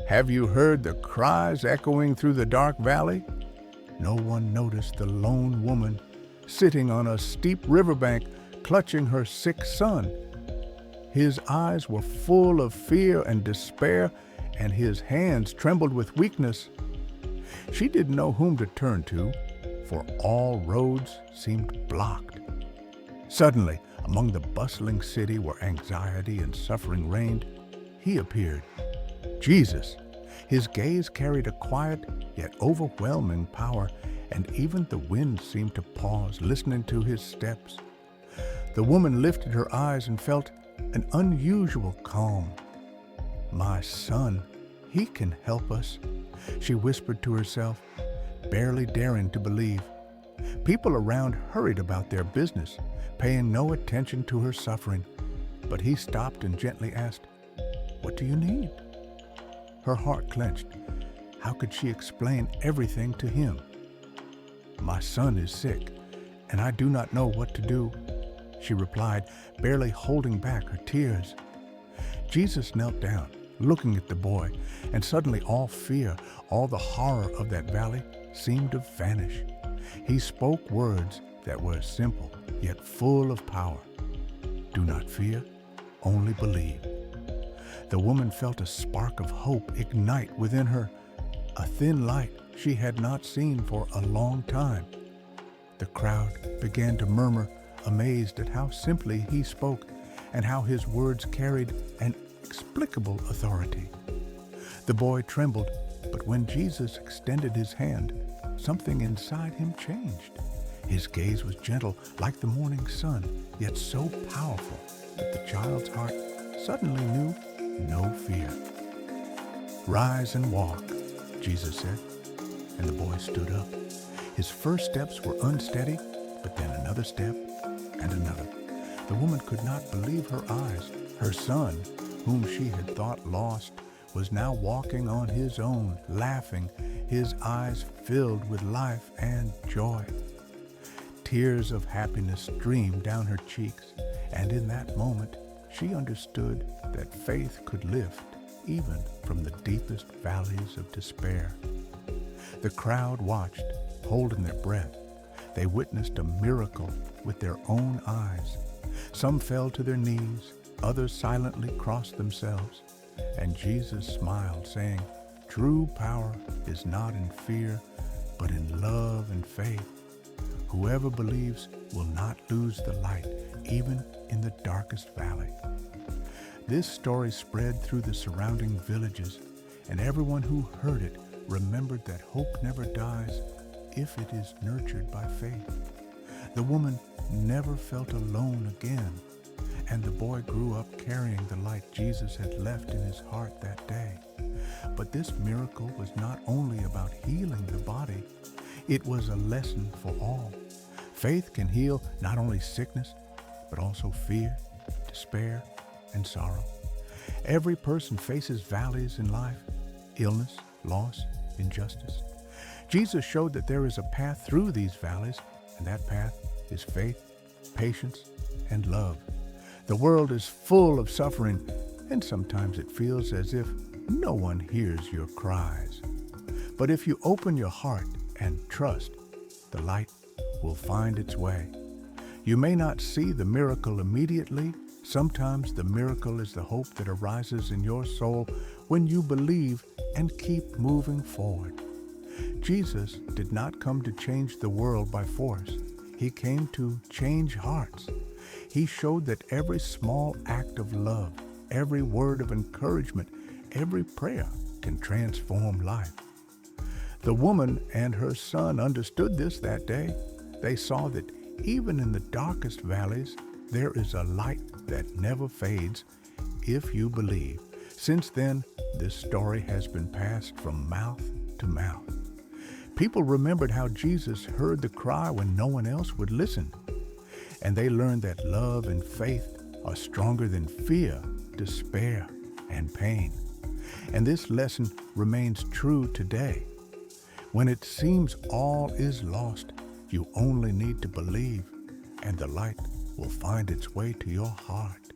Have you heard the cries echoing through the dark valley? No one noticed the lone woman sitting on a steep riverbank, clutching her sick son. His eyes were full of fear and despair, and his hands trembled with weakness. She didn't know whom to turn to, for all roads seemed blocked. Suddenly, among the bustling city where anxiety and suffering reigned, he appeared. Jesus. His gaze carried a quiet yet overwhelming power, and even the wind seemed to pause, listening to his steps. The woman lifted her eyes and felt an unusual calm. "My son, he can help us," she whispered to herself, barely daring to believe. People around hurried about their business, paying no attention to her suffering, but he stopped and gently asked, "What do you need?" Her heart clenched. How could she explain everything to him? "My son is sick, and I do not know what to do," she replied, barely holding back her tears. Jesus knelt down, looking at the boy, and suddenly all fear, all the horror of that valley seemed to vanish. He spoke words that were simple, yet full of power. "Do not fear, only believe." The woman felt a spark of hope ignite within her, a thin light she had not seen for a long time. The crowd began to murmur, amazed at how simply he spoke and how his words carried an inexplicable authority. The boy trembled, but when Jesus extended his hand, something inside him changed. His gaze was gentle, like the morning sun, yet so powerful that the child's heart suddenly knew no fear. "Rise and walk," Jesus said, and the boy stood up. His first steps were unsteady, but then another step and another. The woman could not believe her eyes. Her son, whom she had thought lost, was now walking on his own, laughing, his eyes filled with life and joy. Tears of happiness streamed down her cheeks, and in that moment, she understood that faith could lift even from the deepest valleys of despair. The crowd watched, holding their breath. They witnessed a miracle with their own eyes. Some fell to their knees, others silently crossed themselves, and Jesus smiled, saying, "True power is not in fear, but in love and faith. Whoever believes will not lose the light, even in the darkest valley." This story spread through the surrounding villages, and everyone who heard it remembered that hope never dies if it is nurtured by faith. The woman never felt alone again, and the boy grew up carrying the light Jesus had left in his heart that day. But this miracle was not only about healing the body, it was a lesson for all. Faith can heal not only sickness, but also fear, despair, and sorrow. Every person faces valleys in life: illness, loss, injustice. Jesus showed that there is a path through these valleys, and that path is faith, patience, and love. The world is full of suffering, and sometimes it feels as if no one hears your cries. But if you open your heart and trust, the light will find its way. You may not see the miracle immediately. Sometimes the miracle is the hope that arises in your soul when you believe and keep moving forward. Jesus did not come to change the world by force. He came to change hearts. He showed that every small act of love, every word of encouragement, every prayer can transform life. The woman and her son understood this that day. They saw that even in the darkest valleys, there is a light that never fades if you believe. Since then, this story has been passed from mouth to mouth. People remembered how Jesus heard the cry when no one else would listen. And they learned that love and faith are stronger than fear, despair, and pain. And this lesson remains true today. When it seems all is lost, you only need to believe, and the light will find its way to your heart.